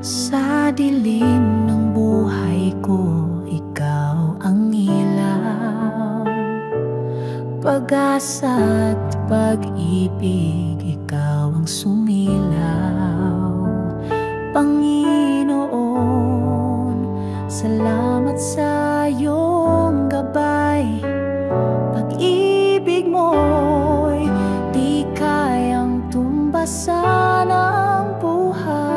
Sa dilim ng buhay ko, ikaw ang ilaw. Pag-asa at pag-ibig, ikaw ang sumilaw. Panginoon, salamat sa iyong gabay. Pag-ibig mo'y di kayang tumbasan ang buhay.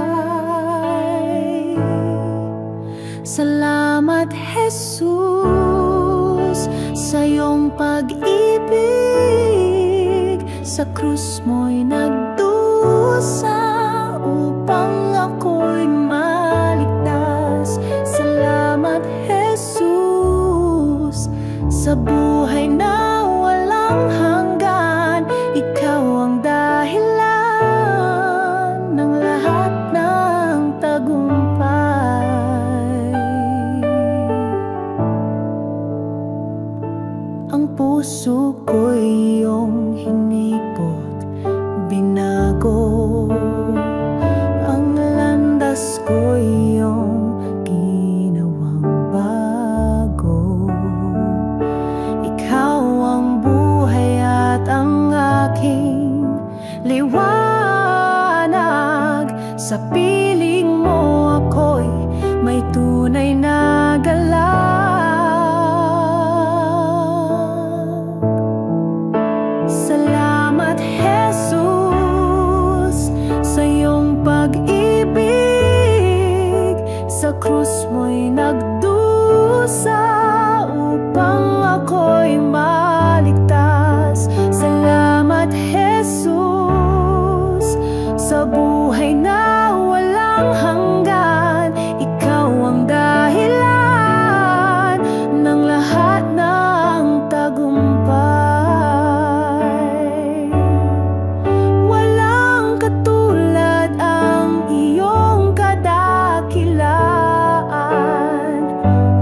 Salamat, Jesus, sa iyong pag-ibig. Sa krus mo'y nagdusa upang ako'y maligtas. Salamat, Jesus, sa buhay na walang hanggan. Ikaw ang dahilan ng lahat ng tagumpay. Ang puso ko'y iyong hinipot, binago. Ang landas ko'y iyong ginawang bago. Ikaw ang buhay at ang aking liwanag. Sa piling mo ako'y may tunay na galak. Salamat, Jesus, sa iyong pag-ibig. Sa krus mo'y nagdusa upang ako'y maligtas. Salamat, Jesus, sa buhay na walang hanggan. Ikaw ang dahilan ng lahat ng tagumpay. Walang katulad ang iyong kadakilaan.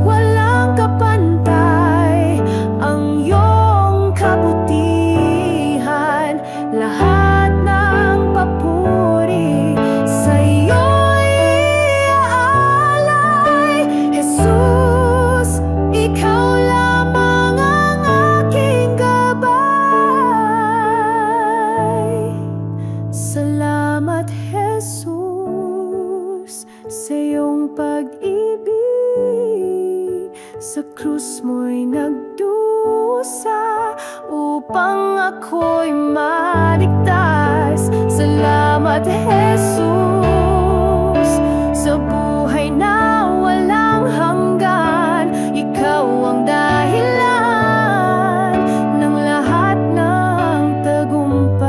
Walang kapantay ang iyong kabutihan. Lahat ng papuri sa iyo'y iaalay. Jesus, ikaw lamang ang aking gabay. Salamat, Jesus, sa iyong pag-ibig. Sa krus mo'y nagdusa upang ako'y maligtas. Salamat, Jesus, sa buhay na walang hanggan. Ikaw ang dahilan ng lahat ng tagumpay.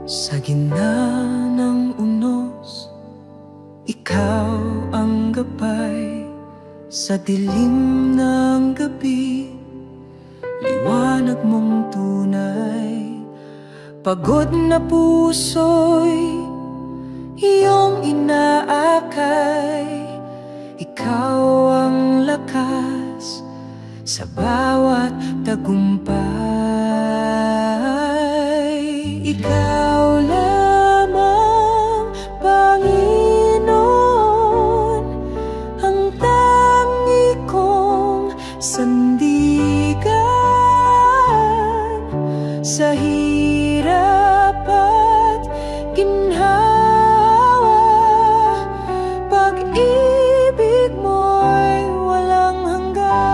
Sa gitna ng unos, ikaw ang gabay. Sa dilim ng gabi, liwanag mong tunay. Pagod na puso'y iyong inaakay. Ikaw ang lakas sa bawat tagumpay. Ikaw lamang, Panginoon, ang tangi kong sandigan. Sa hirap at ginhawa, pag-ibig mo'y walang hanggan.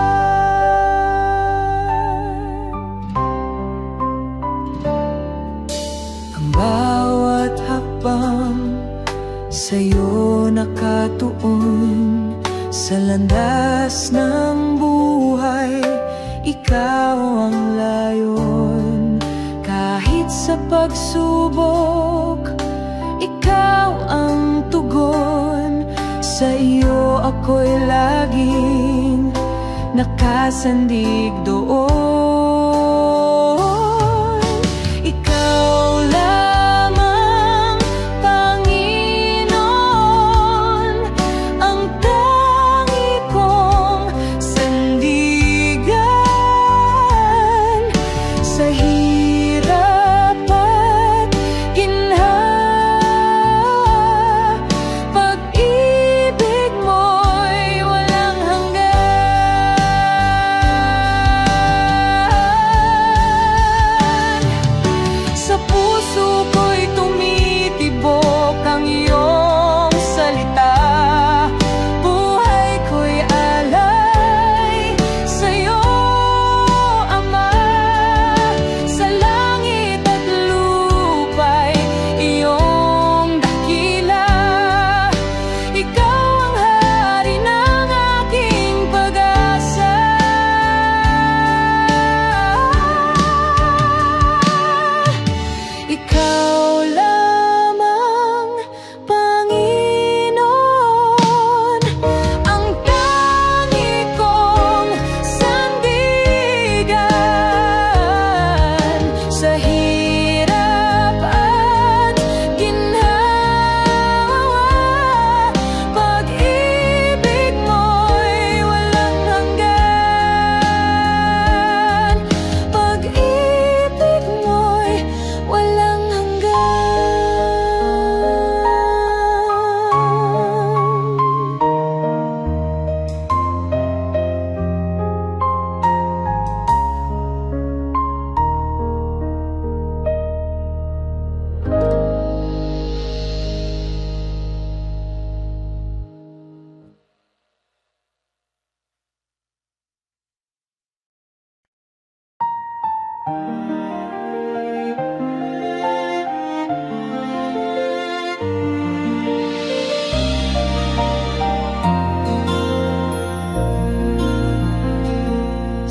Ang bawat hakbang sa'yo nakatuon. Sa landas ng buhay, ikaw ang layon. Kahit sa pagsubok, ikaw ang tugon. ako'y laging nakasandig doon. Ikaw lamang, Panginoon, ang tangi kong sandigan sa hirap at ginhawa. Pag-ibig mo'y walang hanggan. Sa puso ko'y tumitibok ang iyong salita. Buhay ko'y alay sa'yo, Ama. Sa langit at lupa'y iyong dakila. Ikaw ang hari ng aking pag-asa. Ikaw lamang, Panginoon, ang tangi kong sandigan sa hirap at ginhawa. Pag-ibig mo'y walang hanggan. Pag-ibig mo'y walang hanggan.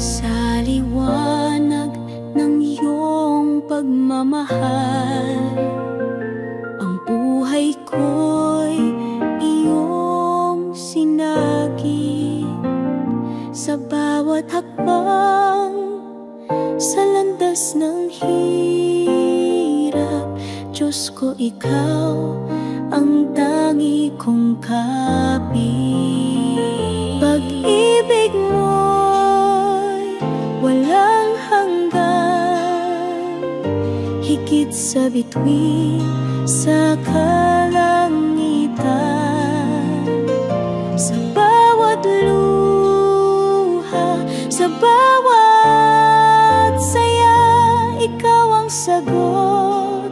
Sa liwanag ng iyong pagmamahal, ang buhay ko'y iyong sinagi. Sa bawat hakbang, sa landas ng hirap, Diyos ko, ikaw ang tangi kong kapit. Pag-ibig mo'y walang hanggan, higit sa bituin sa kalangitan. Sa bawat luha, sa bawat saya, ikaw ang sagot,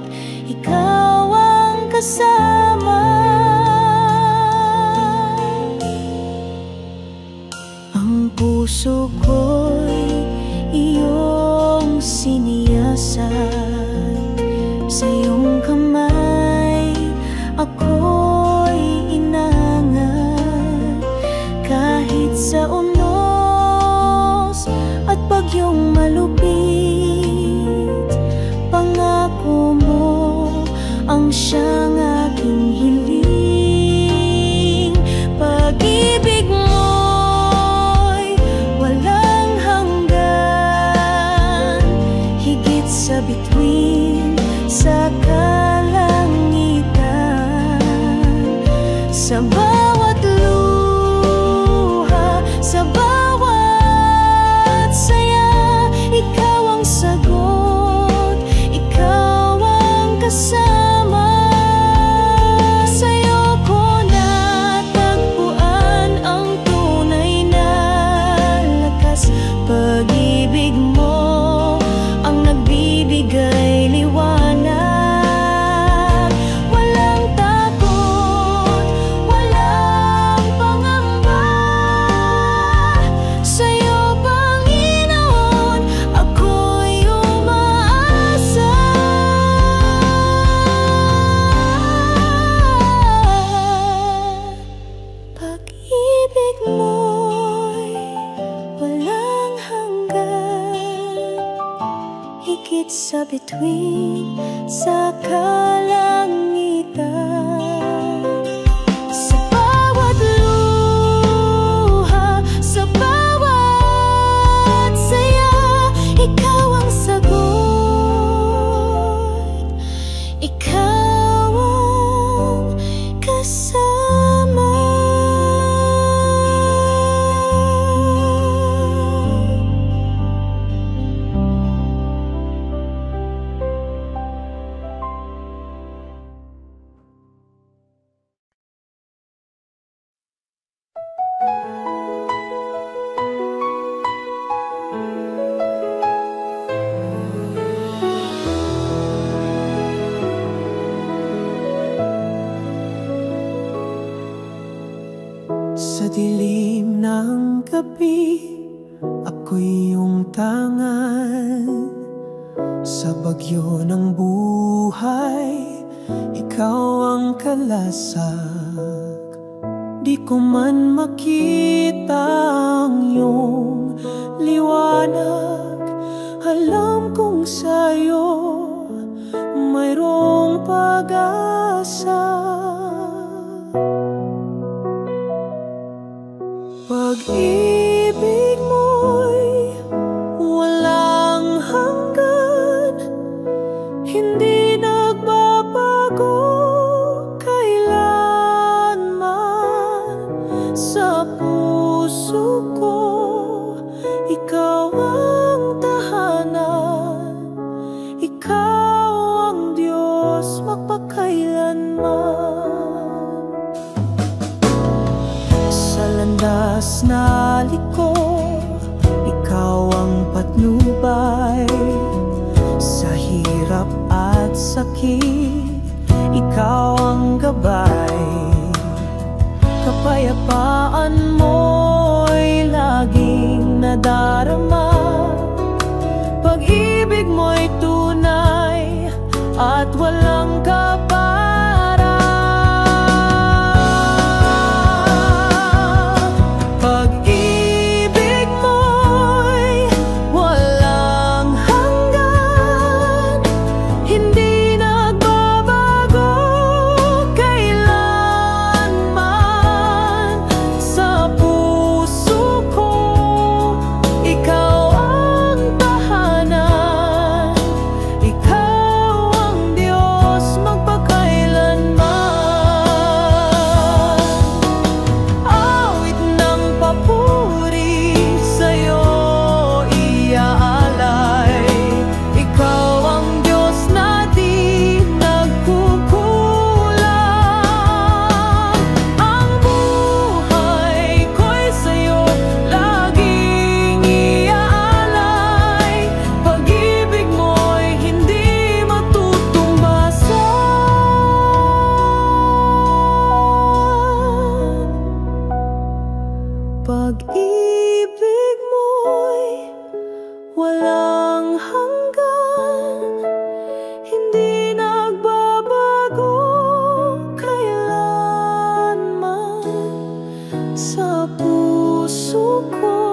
ikaw ang kasama. Ang puso ko'y iyong siniyasan, sa iyong kamay ako'y inangat. Kahit sa unos at bagyong malupit, pangako mo ang siyang aking hiling. Pag-ibig mo'y walang hanggan, higit sa bituin sa kalangitan. Sa bawat luha, sa bawat saya, ikaw ang sagot, ikaw ang kasama. Sa'yo ko natagpuan ang tunay na lakas. Pag-ibig mo ang nagbibigay liwanag. Walang takot, walang pangamba. Sa'yo, Panginoon, ako'y umaasa. Pag-ibig mo'y walang hanggan, higit sa bituin sa kalangitan. Sa bawat luha, Sa dilim ng gabi, ako'y iyong tangan. Sa bagyo ng buhay, ikaw ang kalasag. Di ko man makita ang iyong liwanag, alam kong sa'yo mayroong pag-asa. Pag-ibig mo'y walang hanggan, hindi nagbabago kailanman. Sa puso ko, ikaw ang tahanan, ikaw ang Diyos magpakailanman. Sa landas na liko, ikaw ang patnubay. Sa hirap at sakit, ikaw ang gabay. Kapayapaan mo'y laging nadarama, pag-ibig mo'y tunay at walang kapara. Pag-ibig mo'y walang hanggan, hindi nagbabago kailanman. Sa puso ko,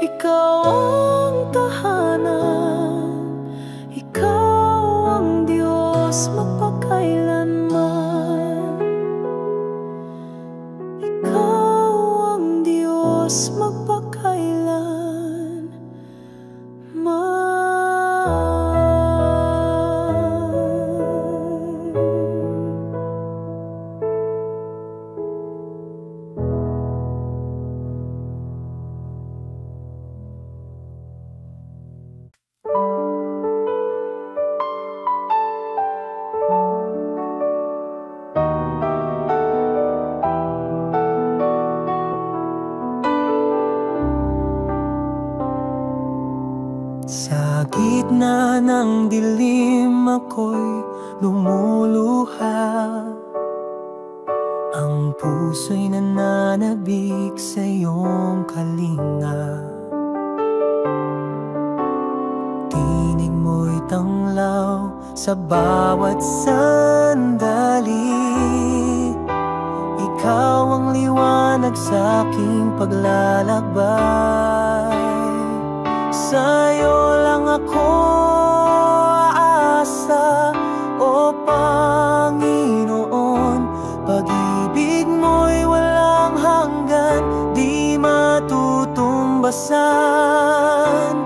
ikaw ang tahanan, ikaw ang Diyos magpakailanman. Magpakailanman. Sa gitna ng dilim ako'y lumuluha, ang puso'y nananabik sa iyong kalinga. Tinig mo'y tanglaw sa bawat sandali, ikaw ang liwanag sa aking paglalakbay. Sa'yo lang ako aasa, o Panginoon. Pag-ibig mo'y walang hanggan, di matutumbasan.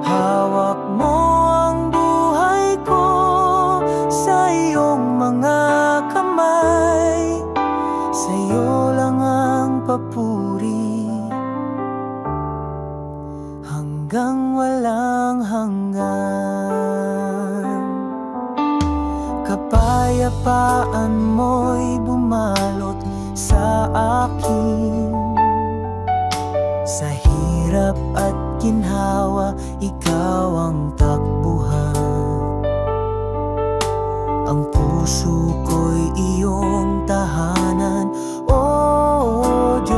Hawak mo ang buhay ko sa iyong mga kamay. Sa'yo lang ang papuri hanggang walang hanggan. Kapayapaan mo'y bumalot sa akin. Sa hirap at ginhawa, ikaw ang takbuhan. Ang puso ko'y iyong tahanan, O Diyos.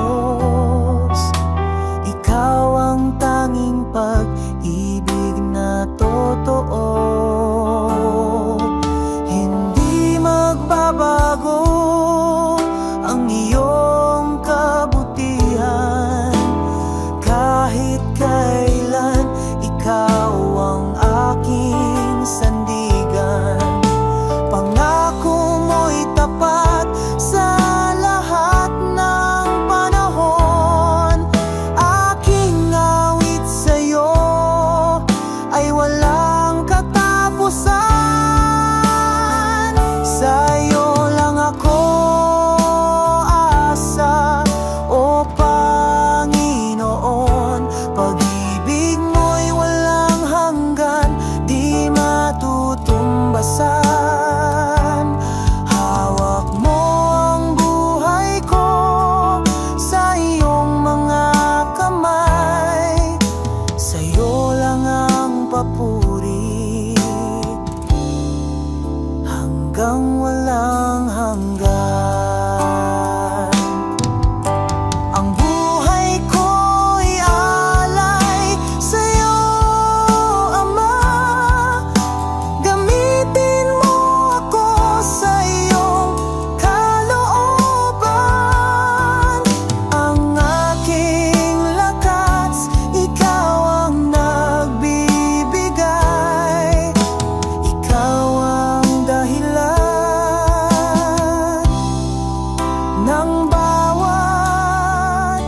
ng bawat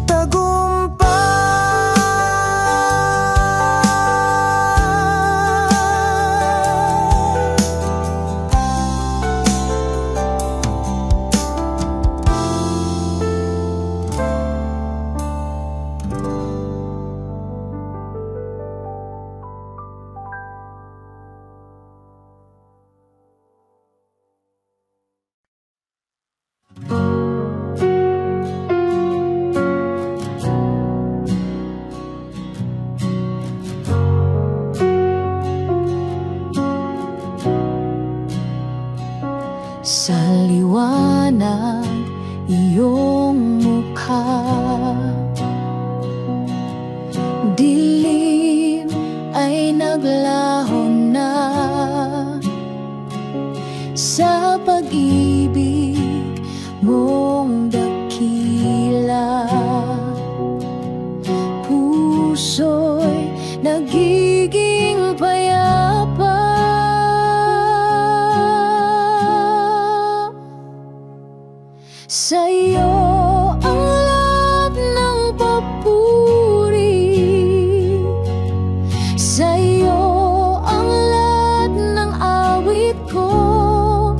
tagumpay. Sa liwanag iyong mukha, dilim ay naglaho na sa pag-ibig mong dakila. Puso'y nagiging payapa sa'yo ang lahat ng papuri, sa'yo ang lahat ng awit ko.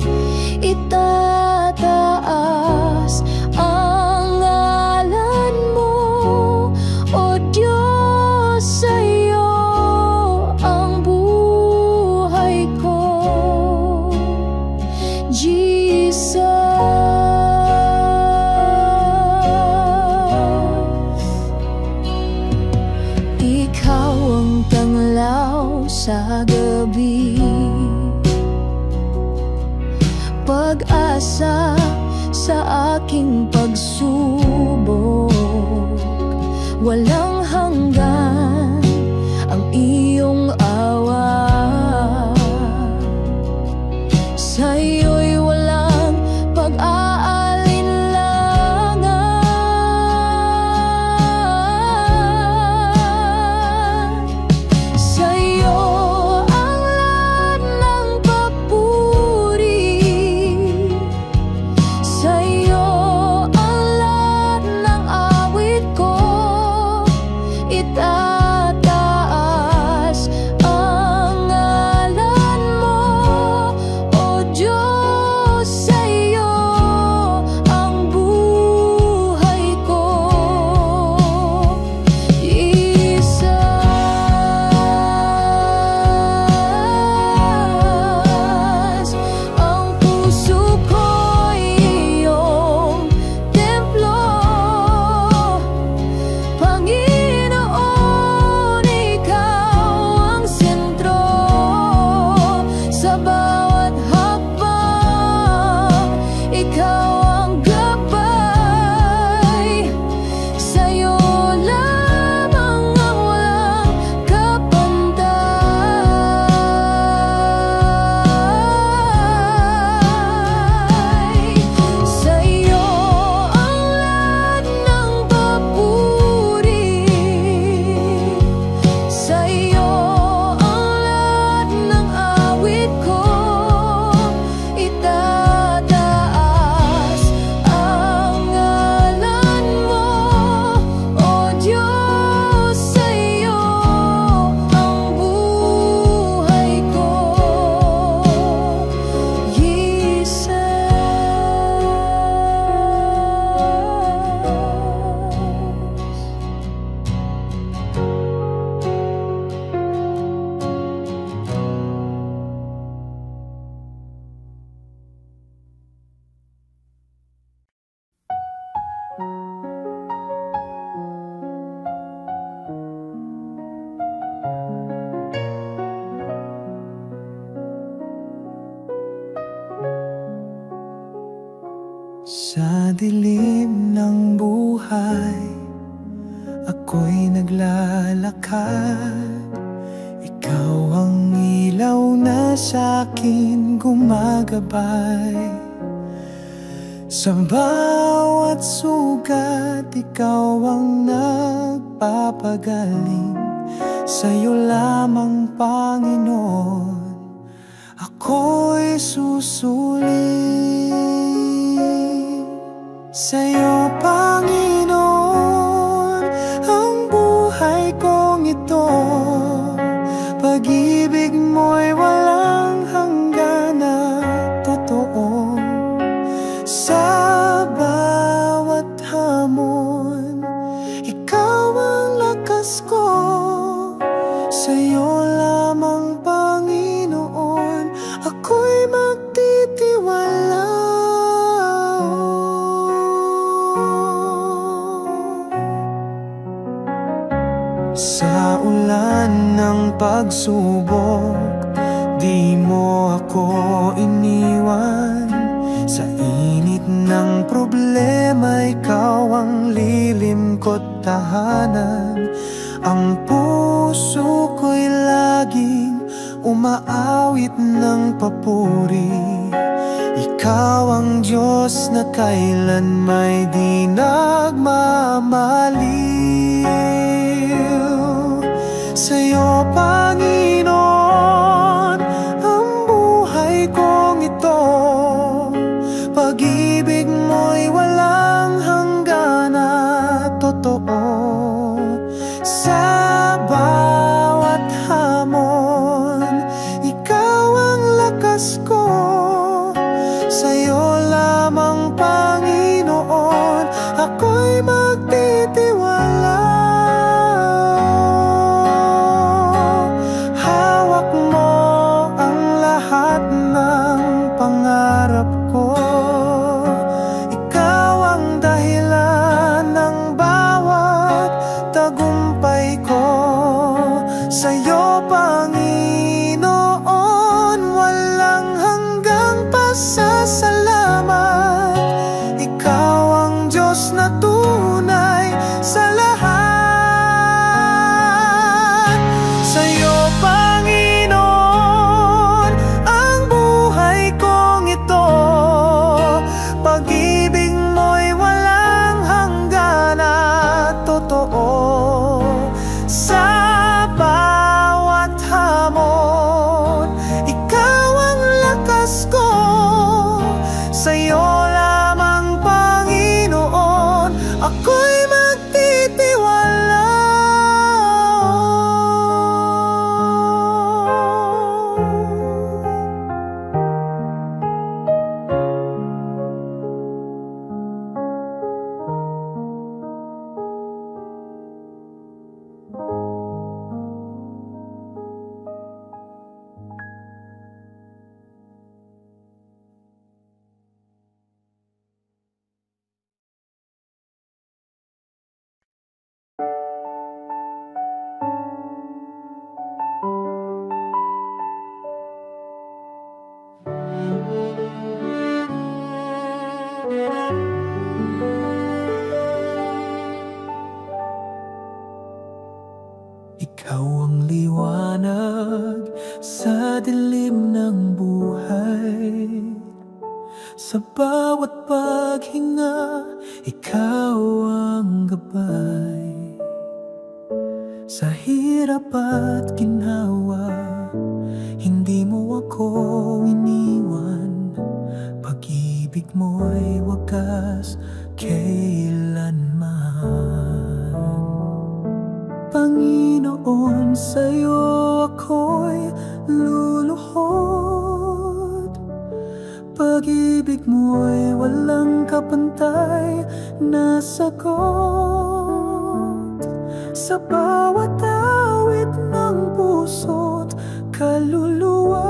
Itataas ang ngalan mo, O Diyos, sa'yo ang buhay ko, Jesus. Ikaw ang tanglaw sa gabi, pag-asa sa aking pagsubok. Walang hanggan ang iyong awa, sa'yo'y walang pag-aalinlangan. Sa'yo ang lahat ng papuri, sa'yo ang lahat ng awit ko. Itataas ang ngalan mo, O Diyos, sa'yo ang buhay ko, Jesus. Ang puso ko'y iyong templo, Panginoon, ikaw ang sentro. Sa bawat hakbang, ikaw ang gabay. Sa'yo lamang ang walang kapantay. Sa'yo ang lahat ng papuri, sa'yo ang lahat ng awit ko. Itataas ang ngalan mo, O Diyos, sa'yo ang buhay ko, Jesus. Sa dilim ng buhay, ako'y naglalakad. Ikaw ang ilaw na sa'kin gumagabay. Sa bawat sugat, ikaw ang nagpapagaling. Sa'yo lamang, Panginoon, ako'y susulit. Sa'yo, Panginoon, ang buhay kong ito. Pag-ibig mo'y walang hanggan na totoo. Sa bawat hamon, ikaw ang lakas ko. Sa'yo lamang, Panginoon, ako'y magtitiwala. Sa ulan ng pagsubok, di mo ako iniwan. Sa init ng problema, ikaw ang lilim ko't tahanan. Ang puso ko'y laging umaawit ng papuri. Ikaw ang Diyos na kailan may di nagmamaliw. Sa'yo, Panginoon, ang buhay kong ito. Pag-ibig mo'y walang hanggan na totoo. Sa bawat hamon, ikaw ang lakas ko. Sa'yo lamang, Panginoon, ako'y magtitiwala. Hawak mo ang lahat ng pangarap ko. Ikaw ang dahilan ng bawat tagumpay ko. Sa'yo, Panginoon, walang hanggang pasasalamat. Ikaw ang Diyos na tunay sa lahat. Sa'yo, Panginoon, ang buhay kong ito. Pag-ibig mo'y walang hanggan at totoo. Sa bawat hamon, ikaw ang lakas ko. Sa'yo lamang, Panginoon, ako'y magtitiwala. Ikaw ang liwanag sa dilim ng buhay. Sa bawat paghinga, ikaw ang gabay. Sa hirap at ginhawa, hindi mo ako iniwan. Pag-ibig mo'y wagas kailanman. Panginoon, sa'yo ako'y luluhod. Pag-ibig mo'y walang kapantay na sagot. Sa bawat awit ng puso't kaluluwa,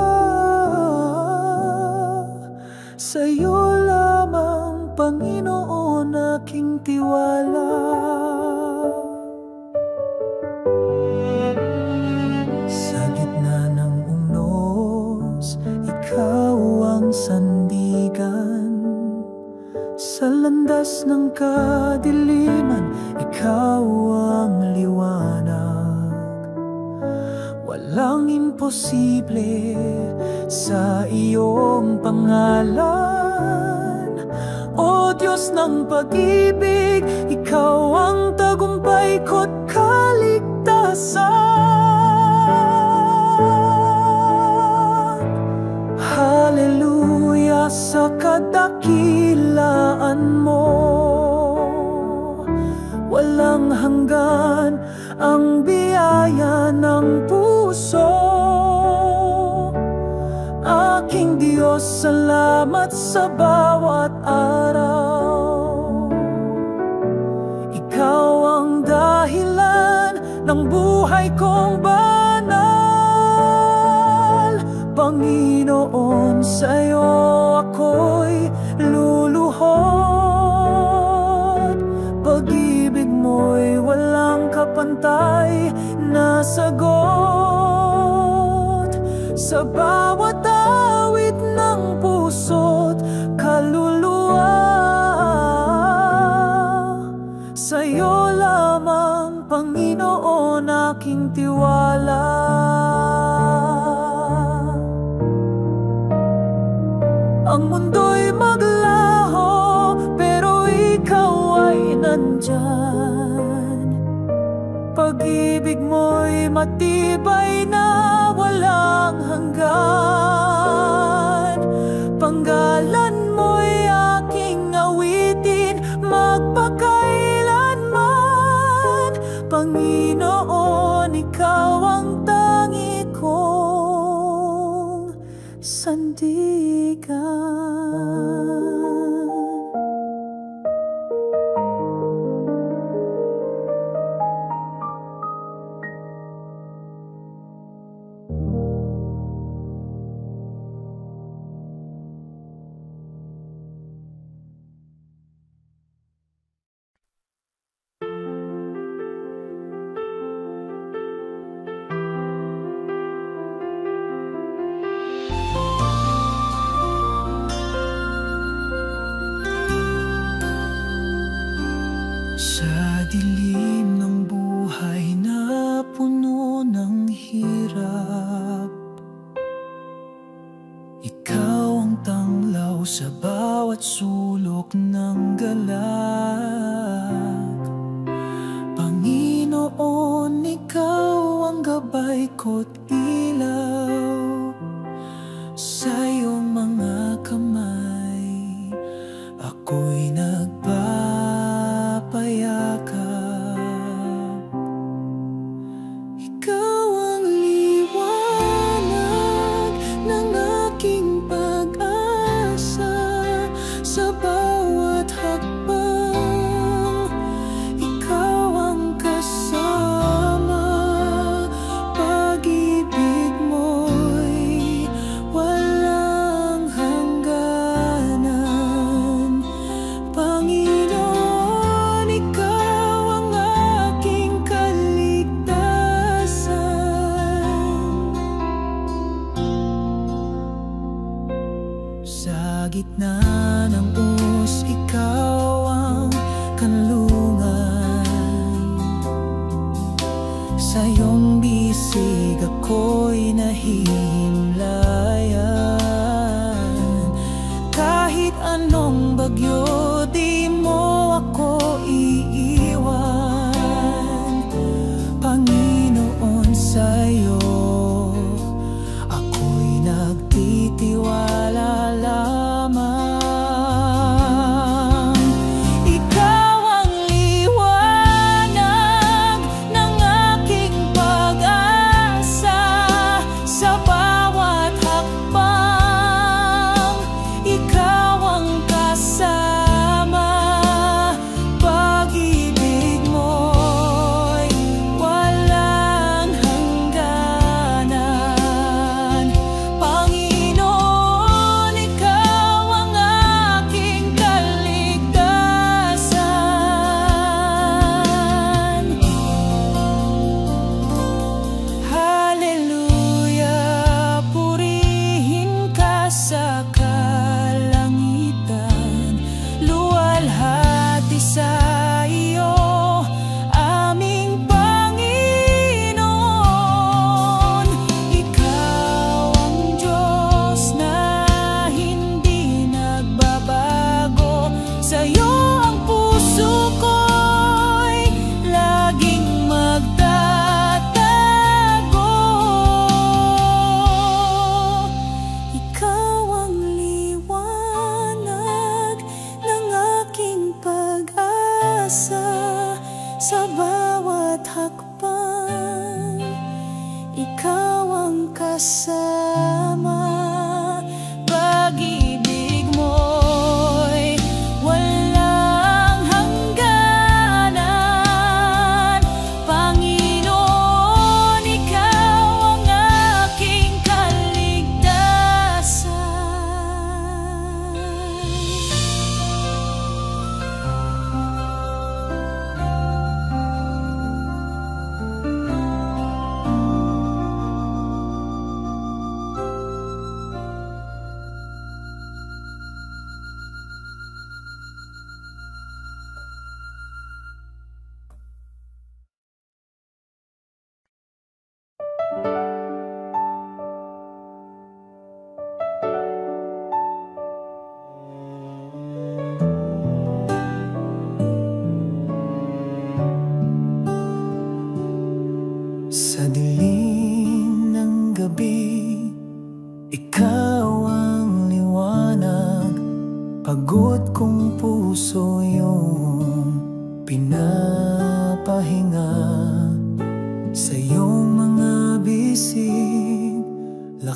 sa'yo lamang, Panginoon, aking tiwala. Sa gitna ng unos, ikaw ang sandigan. Sa landas ng kadiliman, ikaw ang liwanag. Walang imposible sa iyong pangalan. O Diyos ng pag-ibig, ikaw ang tagumpay ko't kaligtasan. Hallelujah sa kadakilaan mo. sa bawat araw. Ikaw ang dahilan ng buhay kong banal. Panginoon, sa'yo ako'y luluhod. Pag-ibig mo'y walang kapantay na sagot. Sa bawat awit ng puso't kaluluwa, sa'yo lamang, Panginoon, aking tiwala. Ang mundo'y maglaho, pero ikaw ay nandyan. Pag-ibig mo'y matibay na walang hanggan. Panggalan mo'y aking awitin magpakailanman. Panginoon, ikaw ang tangi kong sandigan. Sa dilim ng buhay na puno ng hirap, ikaw ang tanglaw sa bawat sulok ng galak. Panginoon, ikaw ang gabay ko't ilaw. Sa iyong mga kamay ako'y nagpapayakap. Ikaw ang liwanag ng aking pag-asa. Sa bawat hakbang, ikaw ang kasama. Pag-ibig mo'y walang hangganan. Panginoon, ikaw ang aking kaligtasan. Sa gitna ng us, ikaw ang kanlungan. Sa iyong bisig ako'y nahihimlayan. Kahit anong bagyo, di mo ako iiwan. Panginoon, sa'yo ako'y nagtitiwala lamang. Ikaw ang liwanag ng aking pag-asa. Sa bawat hakbang, ikaw ang kasama. Pag-ibig mo'y walang hangganan. Panginoon, ikaw ang aking kaligtasan. Hallelujah, purihin ka sa kalangitan. Luwalhati sa iyo, aming Panginoon. Ikaw ang Diyos na hindi nagbabago. Sa'yo ang puso ko'y laging magtatago. Ikaw ang liwanag ng aking pag-asa.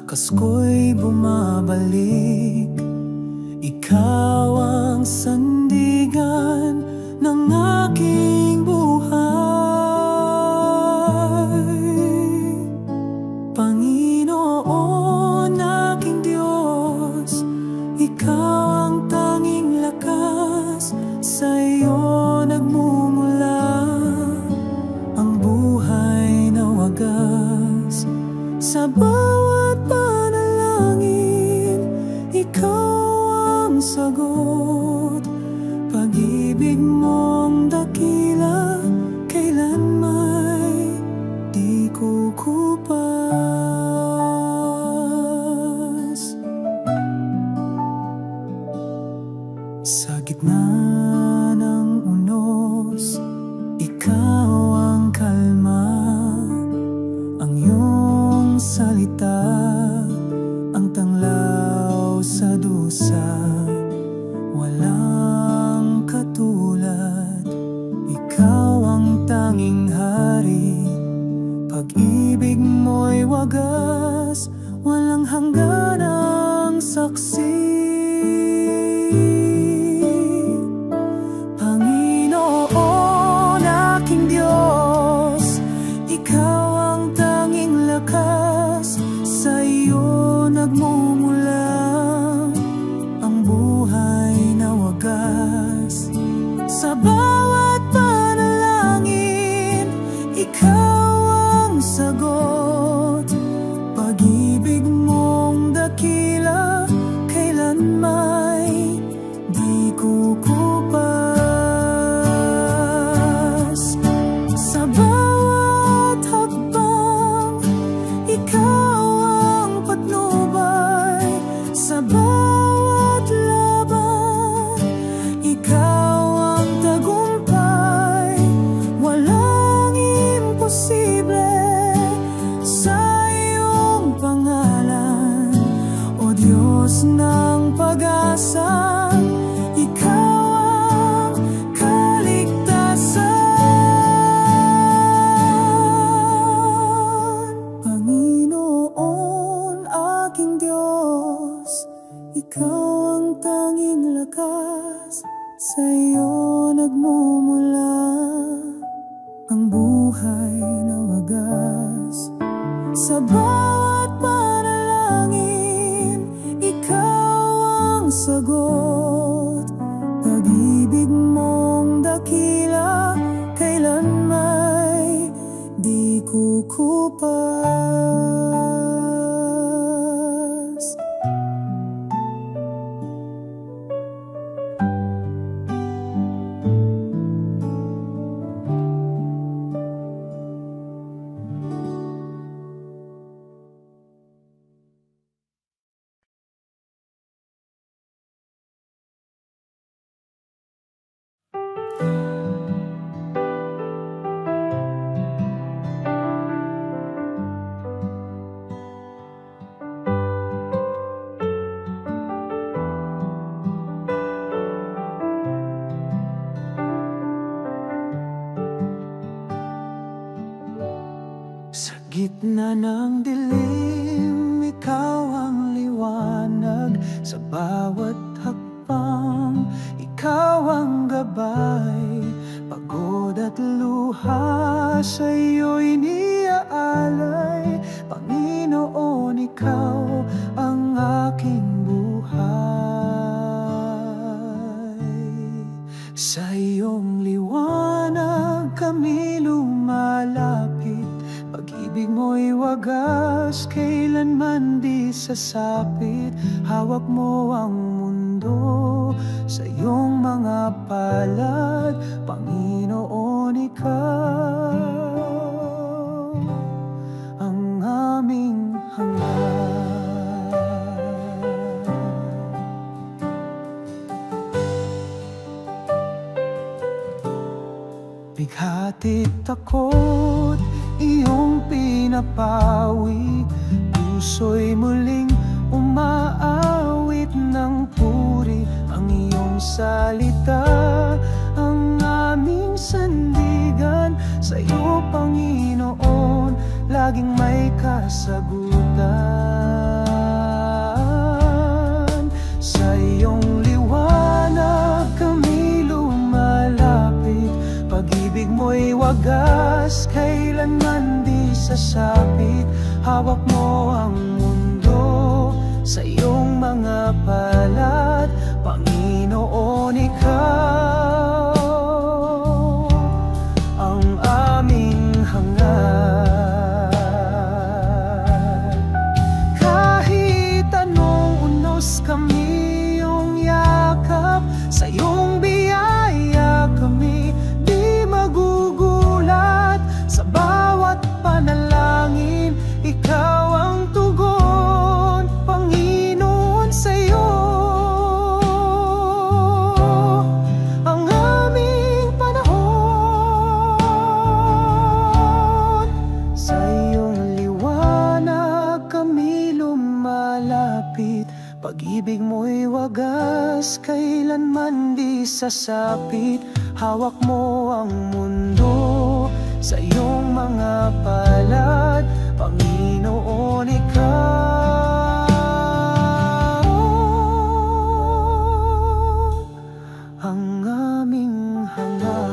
lakas ko'y bumabalik. Ikaw ang sandigan ng aking buhay. Panginoon, aking Diyos, Ikaw ang tanging lakas. Sa iyo nagmumula ang buhay na wagas. Sa bawat panalangin, Ikaw ang sagot. Pag-ibig mong dakila, kailan may di kukupas. Sa gitna ng unos, Ikaw ang kalma. Ang iyong salita, ang tanglaw sa dusa. Walang katulad, Ikaw ang tanging hari. Pag-ibig mo'y wagas, walang hangganang saksi. Panginoon, aking Diyos, Ikaw ang tanging lakas. Sa iyo nagmumula ang buhay na wagas. Sa bawat panalangin, Ikaw ang sagot. Pag-ibig mong dakila, kailan may di kukupas. Sa bawat hakbang, Ikaw ang patnubay. Sa bawat laban, Ikaw ang tagumpay. Walang imposible sa iyong pangalan, O Diyos ng pag-asa. Ikaw ang kaligtasan. Panginoon, aking Diyos, Ikaw ang tanging lakas. Sa iyo nagmumula ang buhay na wagas. Sa bawat panalangin, Ikaw ang sagot. Pag-ibig mong dakila, kailan may di kukupas. Sa gitna ng dilim, Ikaw ang liwanag. Sa bawat hakbang, Ikaw ang gabay. Pagod at luha, sa iyo'y niaalay. Panginoon, Ikaw ang aking buhay. Sa iyong liwanag kami lumalapit. Pag-ibig mo'y wagas, kailanman di sasapit. Hawak mo ang mundo sa iyong mga palad. Panginoon, Ikaw ang aming hangad. Bighati takot, iyong pinapawi. Puso'y muling umaawit ng puri. Ang iyong salita, ang aming sandigan. Sa iyo, Panginoon, laging may kasagutan. mo'y wagas, kailanman di sasapit. Hawak mo ang mundo sa iyong mga palad, Panginoon, ikaw ang aming hangad. Kahit anong unos kami iyong yakap, sa iyong biyaya kami di magugulat. Sa bawat panalangin, ikaw ang tugon, Panginoon, sa iyo ang aming panahon. Sa iyong liwanag kami lumalapit, pag-ibig mo'y wagas, kailanman di sasapit. Hawak mo ang mundo sa iyong mga palad, Panginoon, ikaw ang aming hangad.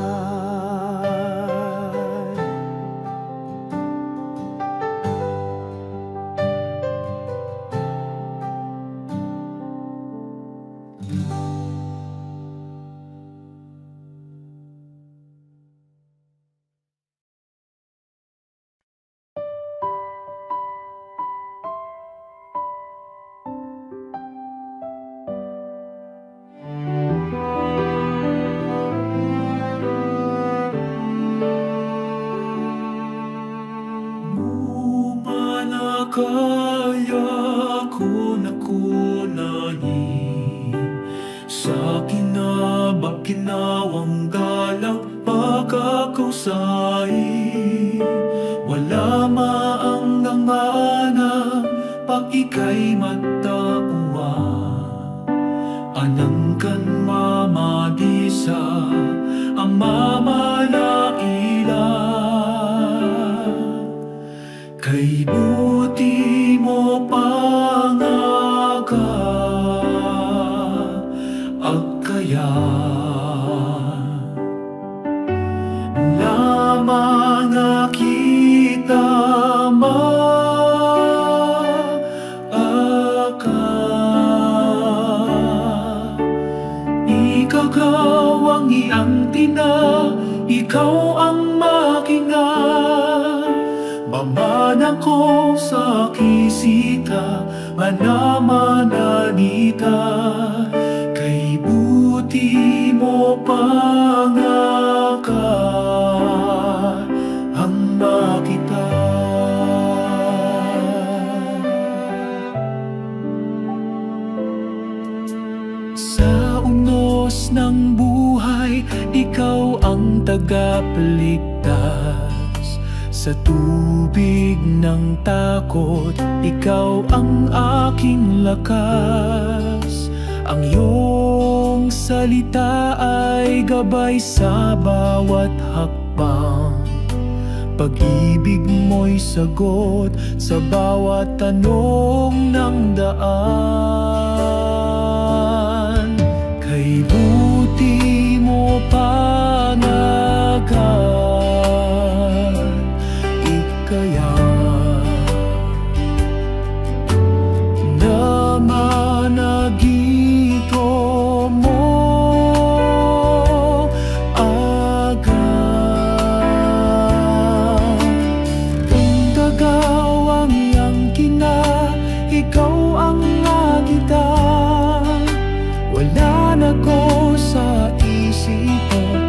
Kaya ko na kunahin sa kinabang-kinawang galak pagkakausay. Wala maanggang manang pag ika'y matauwa, anangkan mamadisa ang mamalaila. Kay buti mo pangaga at kaya na mga kita maaka. Ikagaw ang iyang tina, ikaw ang makingan. Pamanan ko sa kisita, manamananita. Kay buti mo pangaka ang makita. Sa unos ng buhay, ikaw ang tagapagligtas. Sa tubig ng takot, ikaw ang aking lakas. Ang iyong salita ay gabay sa bawat hakbang. Pag-ibig mo'y sagot sa bawat tanong ng daan. Kay buti mo panagan, kaya naman nagito mo agad. Kung tagaw ang iyang kina, ikaw ang agita. Wala na ko sa isipan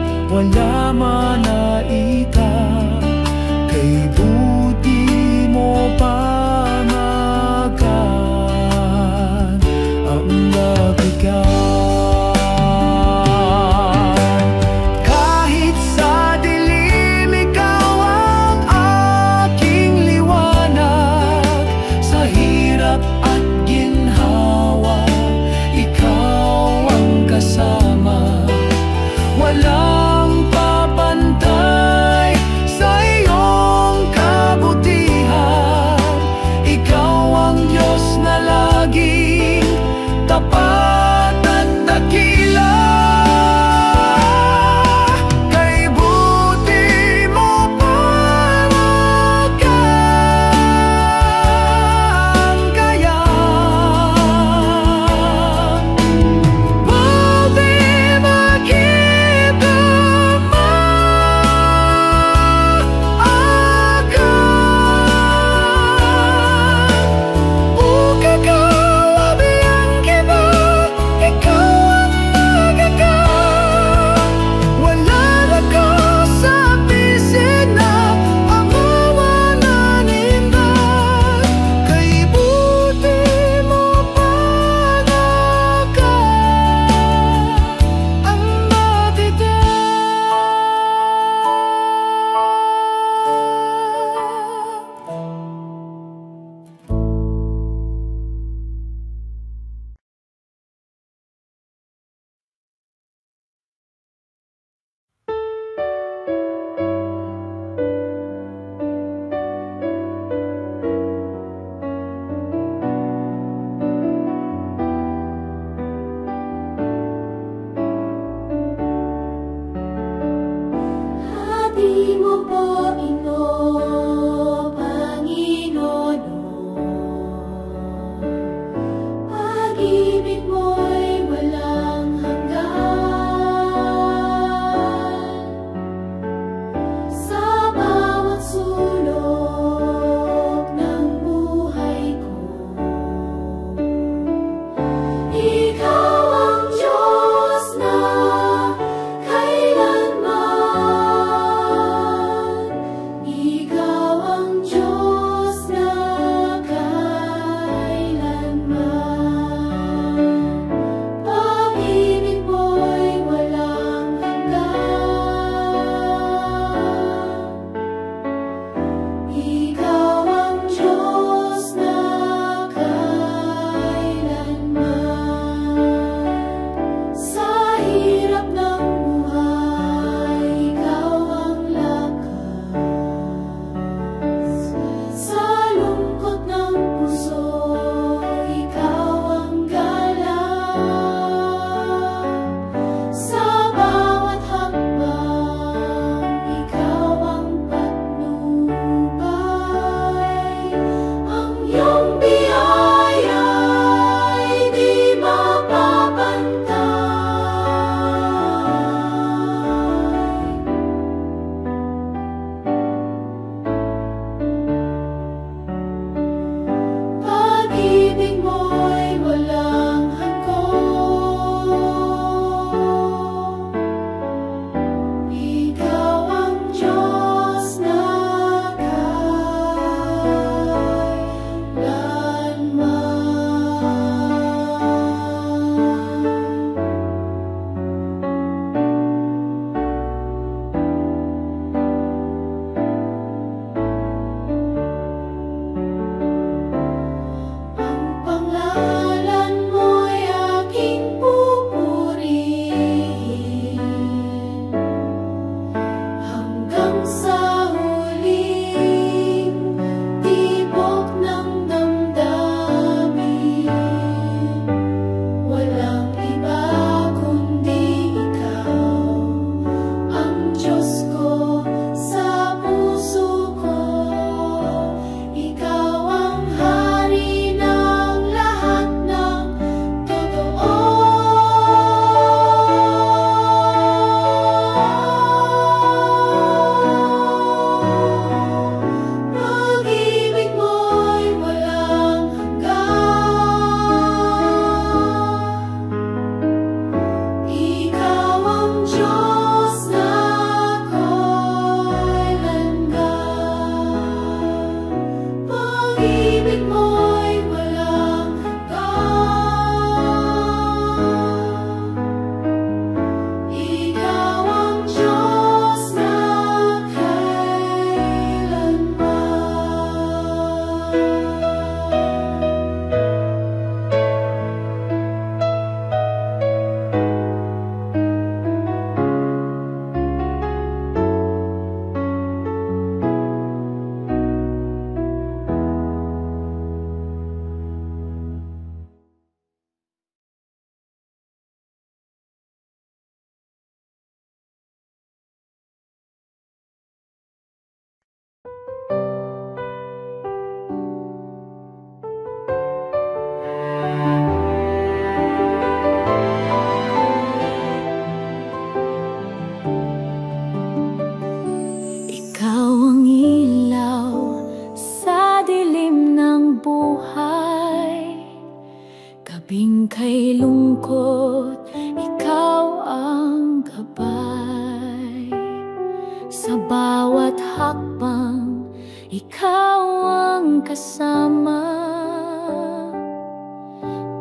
Sa bawat hakbang, ikaw ang kasama.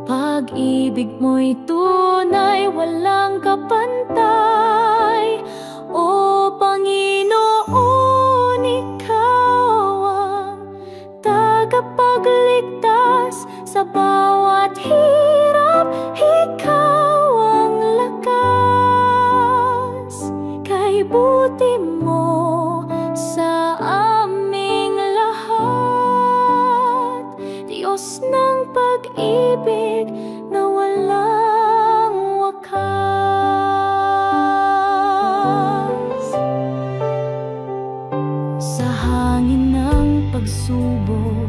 Pag-ibig mo'y tunay, walang kapantay. O Panginoon, ikaw ang tagapagligtas. Sa bawat hirap, ikaw ang lakas. Kay buti mo sa aming lahat, Diyos ng pag-ibig na walang wakas. Sa hangin ng pagsubok,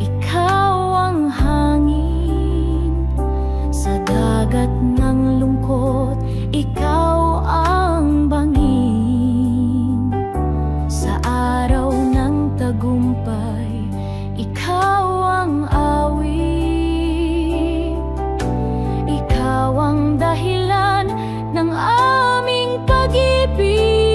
ikaw ang hangin. Sa dagat ng lungkot, ikaw ang bangin. Sa araw ng tagumpay, ikaw ang awit. Ikaw ang dahilan ng aming pag-ibig.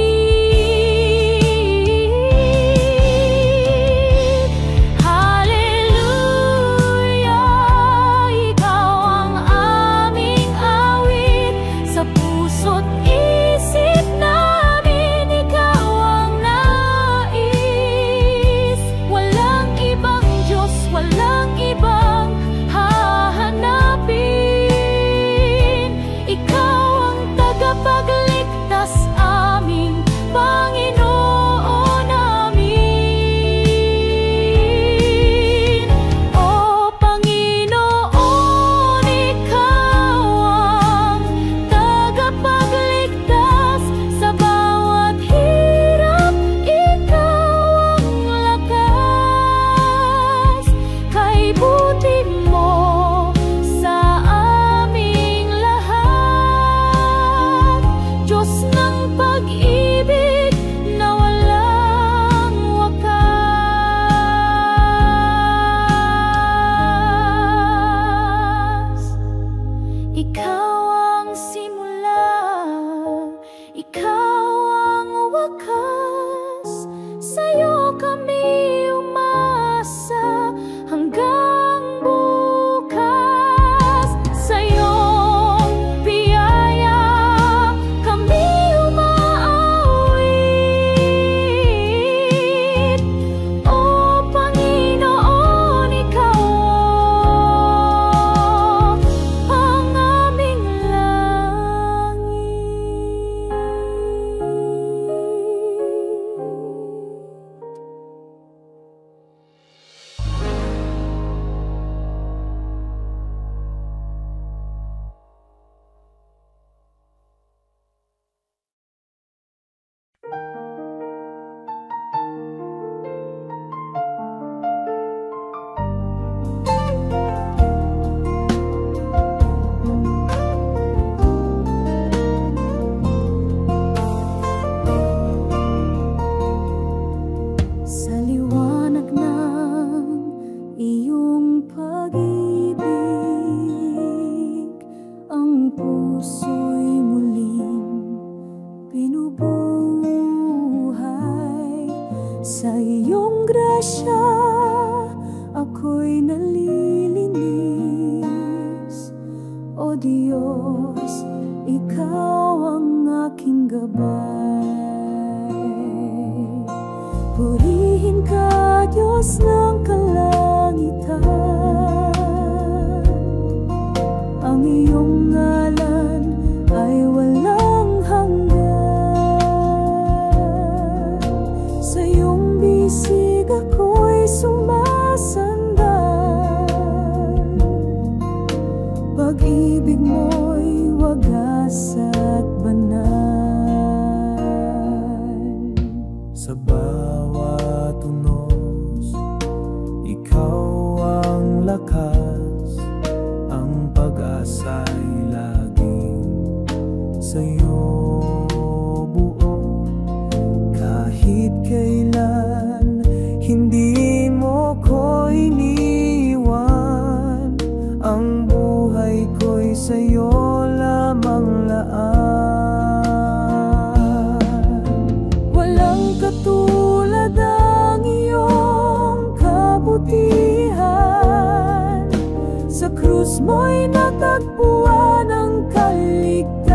Diyos mo'y natagpuan ang kaligtasan.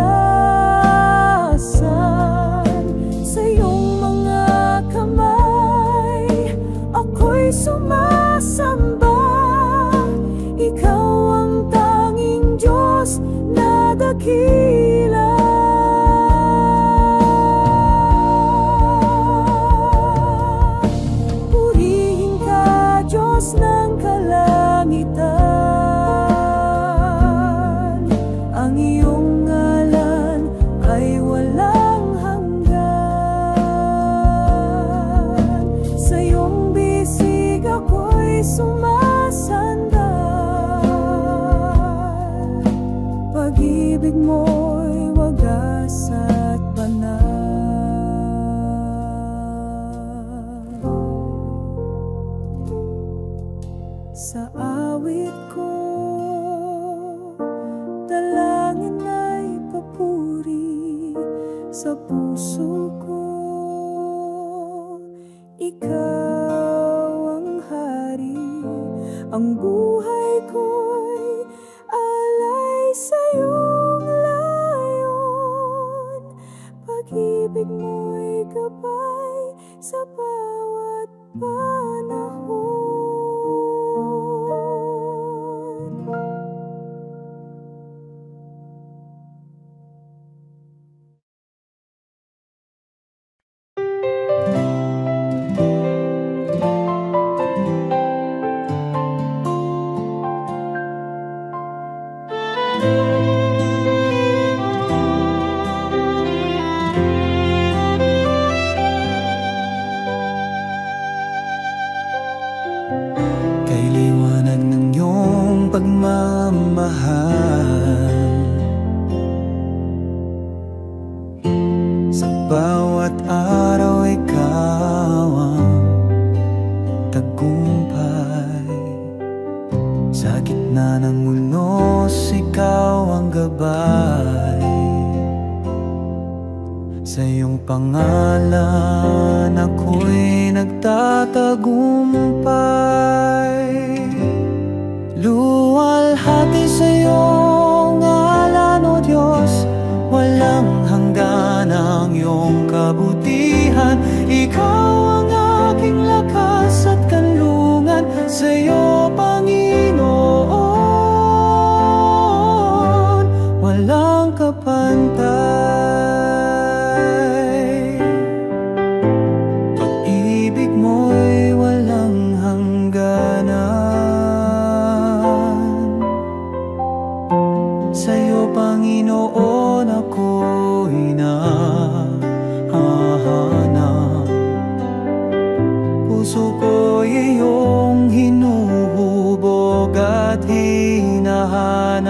Sa iyong mga kamay ako'y sumasamba. Ikaw ang tanging Diyos na dakila. Purihin ka, Diyos ng kalangitan. Ang iyong ngalan ay walang hanggan. Sa iyong bisig ako'y sumasandal. Pag-ibig mo'y wagas at banal. Sa awit ko, dalangin ay papuri. Sa puso ko, ikaw ang hari. Ang buhay ko'y alay sa iyong layon. Pag-ibig mo'y gabay sa bawat panahon. Kay liwanag ng iyong pagmamahal, sa bawat araw ikaw ang tagumpay. Sa gitna ng unos, ikaw ang gabay. Sa iyong pangalan ako'y nagtatagumpay. Luwalhati sa iyong ngalan, O Diyos. Walang hanggan ang iyong kabutihan. Ikaw ang aking lakas at kanlungan. Sa iyo, Panginoon, walang kapantay. Pag-ibig mo'y walang hangganan. Sa iyo, Panginoon, ako'y nahahanap. Puso ko'y iyong hinuhubog at hinahanap.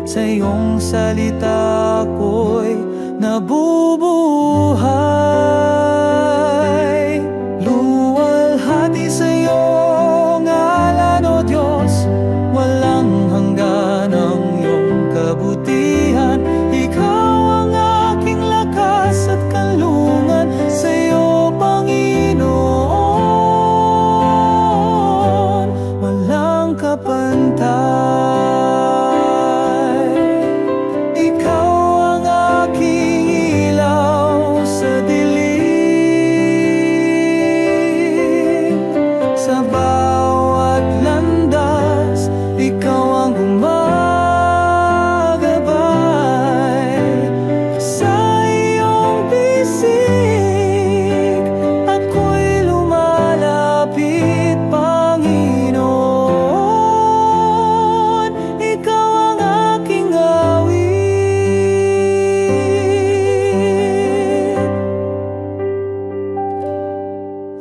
Sa iyong salita ko'y nabubuhay. Luwalhati sa iyong ngalan, O Diyos. Walang hanggan ang iyong kabutihan. Ikaw ang aking lakas at kanlungan. Sa iyo, Panginoon, walang kapantay. Ikaw ang aking ilaw sa dilim. Sa bawat landas, ikaw ang gumagabay. Sa iyong bisig ako'y lumalapit, Panginoon. Ikaw ang aking awit.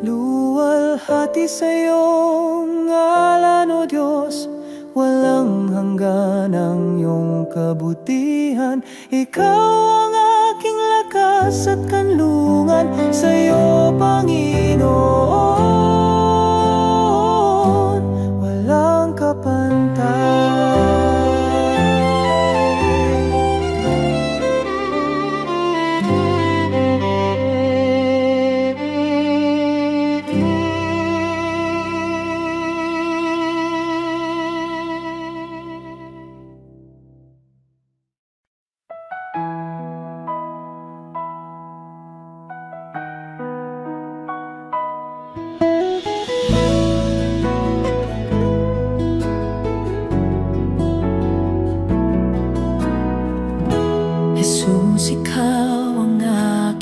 Luwalhati sa iyong ngalan, O Diyos. Walang hanggan ang iyong kabutihan. Ikaw ang aking lakas at kanlungan. Sa iyo, Panginoon, walang kapantay.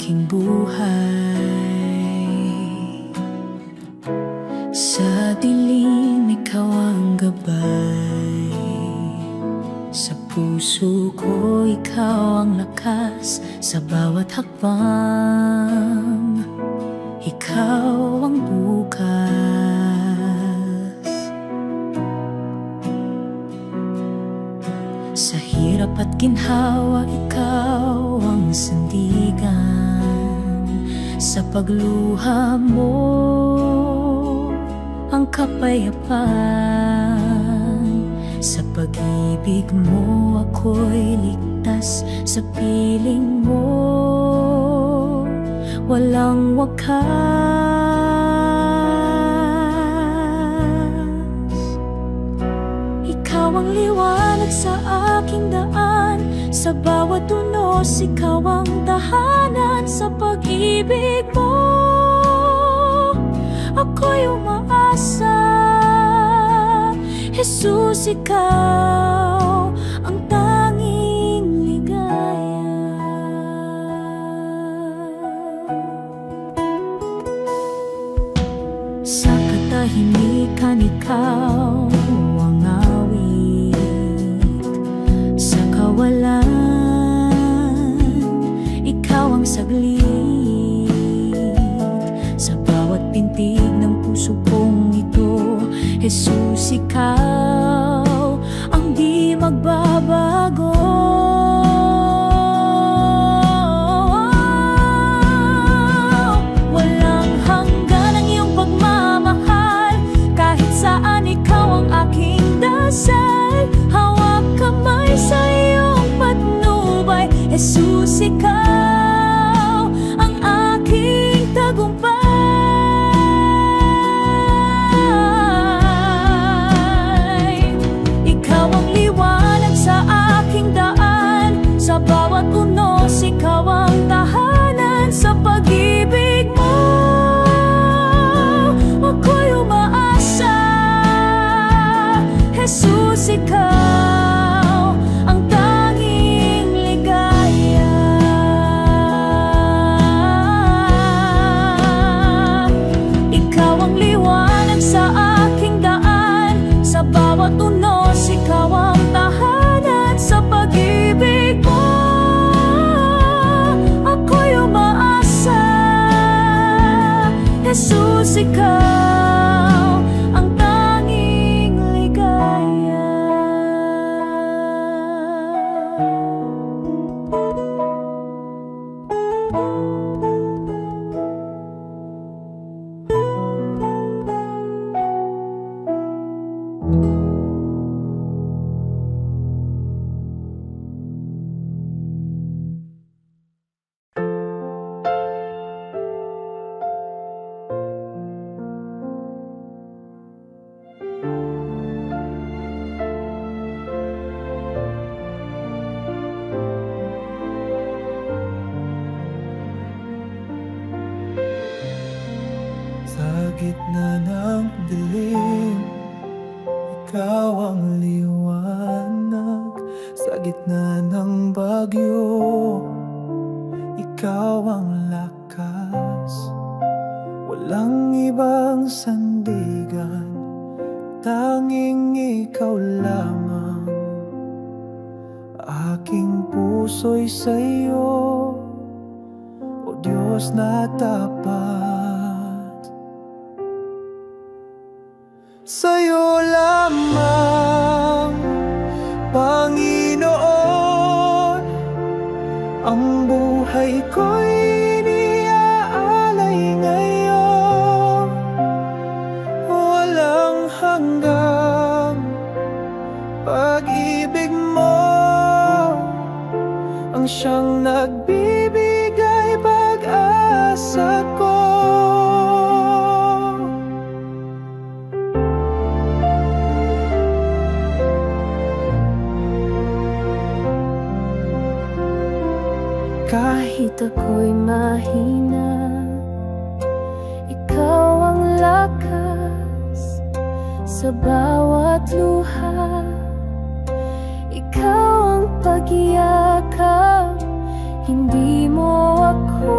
aking buhay. Sa dilim, ikaw ang gabay. Sa puso ko, ikaw ang lakas. Sa bawat hakbang, ikaw ang bukas. Sa hirap at ginhawa, ikaw ang sandigan. Sa pagluha mo, ang kapayapaan. Sa pag-ibig mo, ako'y ligtas. Sa piling mo, walang wakas. Ikaw ang liwanag sa aking daan. Sa bawat unos, ikaw ang tahanan. Sa pag-ibig mo, ako'y umaasa. Jesus, ikaw ang tanging ligaya. Sa katahimikan, ikaw ang awit. Sa kawalan, ikaw ang saglit. Sa bawat pintig ng puso kong ito, Jesus, ikaw ang di magbabago. Walang hanggan ang iyong pagmamahal. Kahit saan, ikaw ang aking dasal. Hawak kamay sa iyong patnubay. Jesus, ikaw ang aking tagumpay. Sa bawat unos, ikaw ang tahanan. Sa pag-ibig mo, ako'y umaasa. Jesus, ikaw ang tanging ligaya. Ikaw ang liwanag sa aking daan. Sa bawat unos, ikaw ang tahanan. Sa pag-ibig mo, Jesus, ikaw ang tanging ligaya. Sa gitna ng dilim, ikaw ang liwanag. Sa gitna ng bagyo, ikaw ang lakas. Walang ibang sandigan, tanging ikaw lamang. Aking puso'y sa'yo, o Diyos na tapat. Sa'yo lamang, Panginoon, ang buhay ko'y iniaalay ngayon. Walang hanggang pag-ibig mo ang siyang nagbibigay pag-asa ko. Kahit ako'y mahina, ikaw ang lakas. Sa bawat luha, ikaw ang pag-iyakap. Hindi mo ako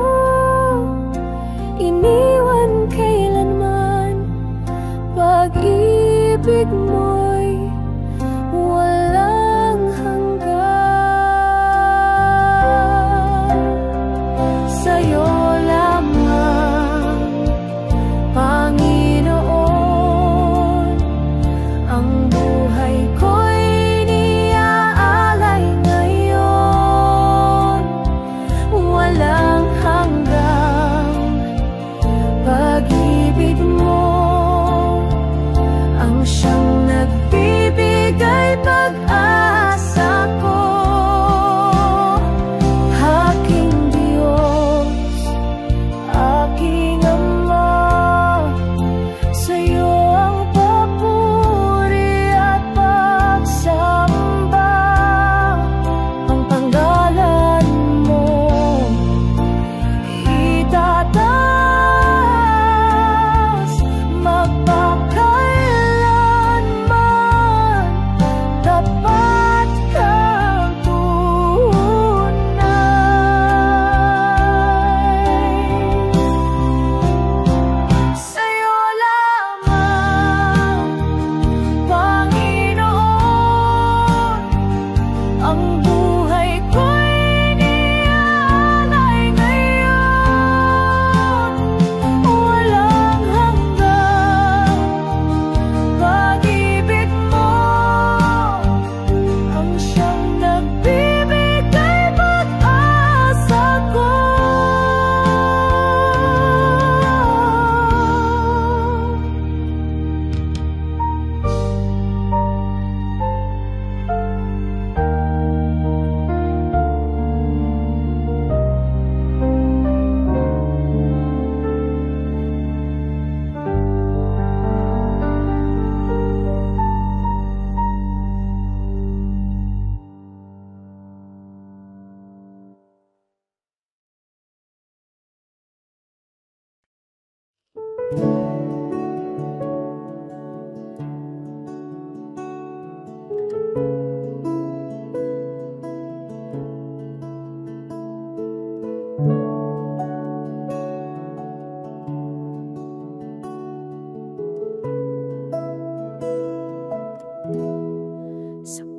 Sa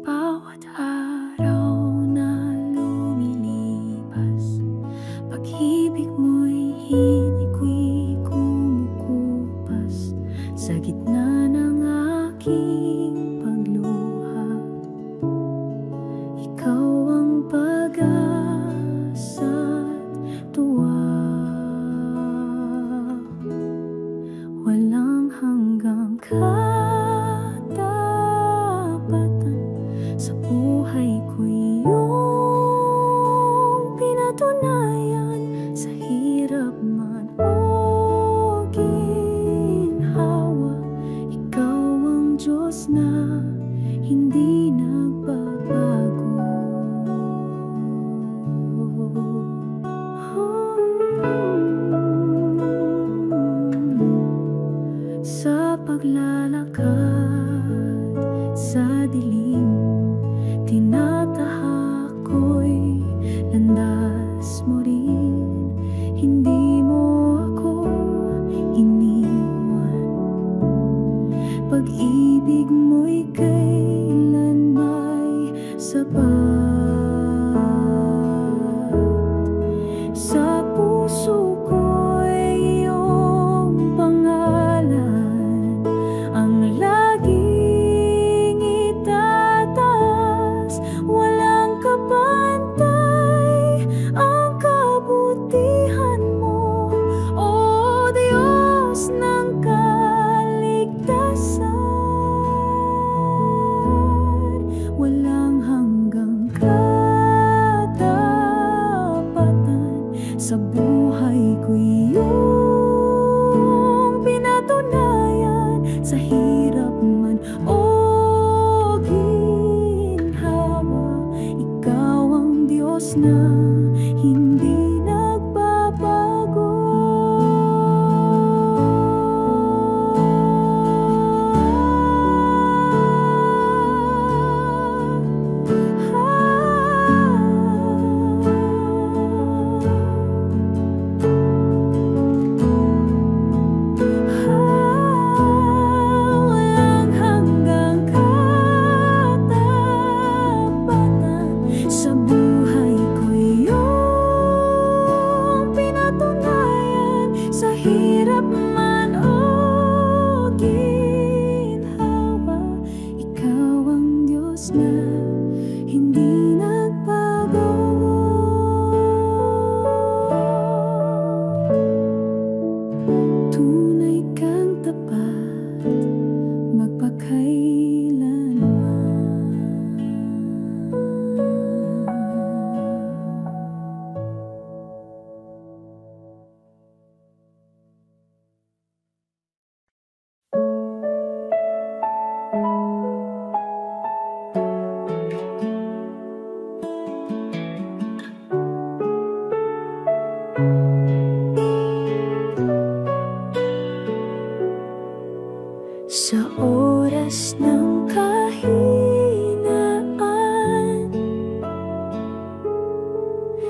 bawat araw na lumilipas, pag-ibig mo'y hindi kumukupas sa gitna ng aking pagluha. Ikaw ang pag-asa't tuwa, walang hanggang sa buhay ko'y iyong pinatunayan, sa hirap man o ginhawa. Ikaw ang Diyos na hindi nagbabago. Sa paglalakad sa dilim, tinatahak ko'y landas mo rin. Hindi mo ako iniwan, pag-ibig mo'y kailan may sapat. Sa puso ko'y iyong pangalan ang laging itataas. Walang kapantay ang kabutihan mo, O Diyos ng kaligtasan. Walang hanggang katapatan, sa buhay ko'y iyong pinatunayan, sa hirap man o ginhawa. Ikaw ang Diyos na hindi nagbabago. Walang hanggang katapatan, sa buhay ko'y iyong pinatunayan, sa hirap man o ginhawa. Ikaw ang Diyos na hindi nagbago. Tunay kang tapat sa oras ng kahinaan.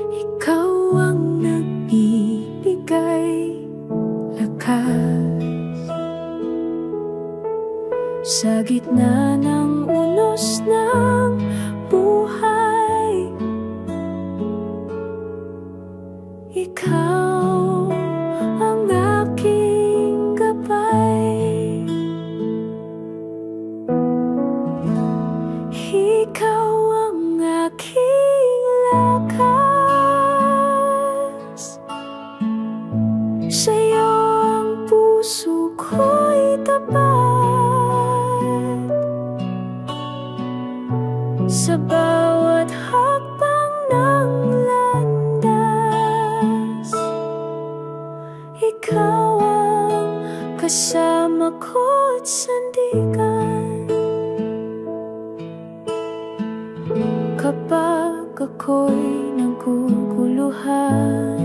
Ikaw ang nagbibigay lakas sa gitna ng unos ng buhay. Ikaw ang aking gabay. Ikaw ang aking lakas. Sa'yo ang puso ko'y tapat. Sa bawat hakbang ng landas, ikaw ang kasama ko't sandigan. Kapag ako'y naguguluhan,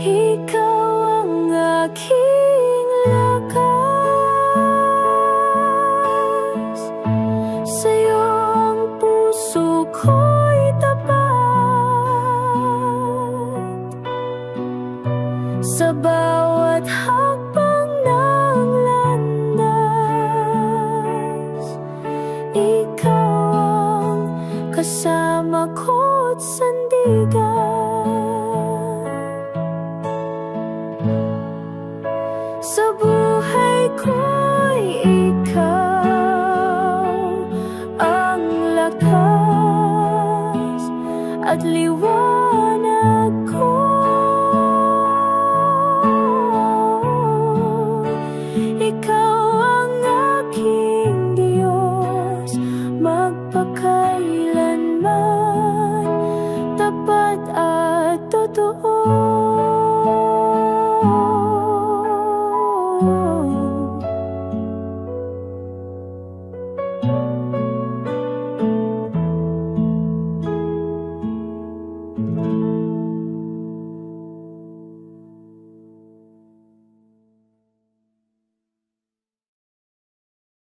Ikaw ang aking lakas, sa'yo ang puso ko'y tapat. Sa bawat hakbang ng landas, ikaw ang kasama ko't sandigan. Sa buhay ko'y ikaw ang lakas at liwanag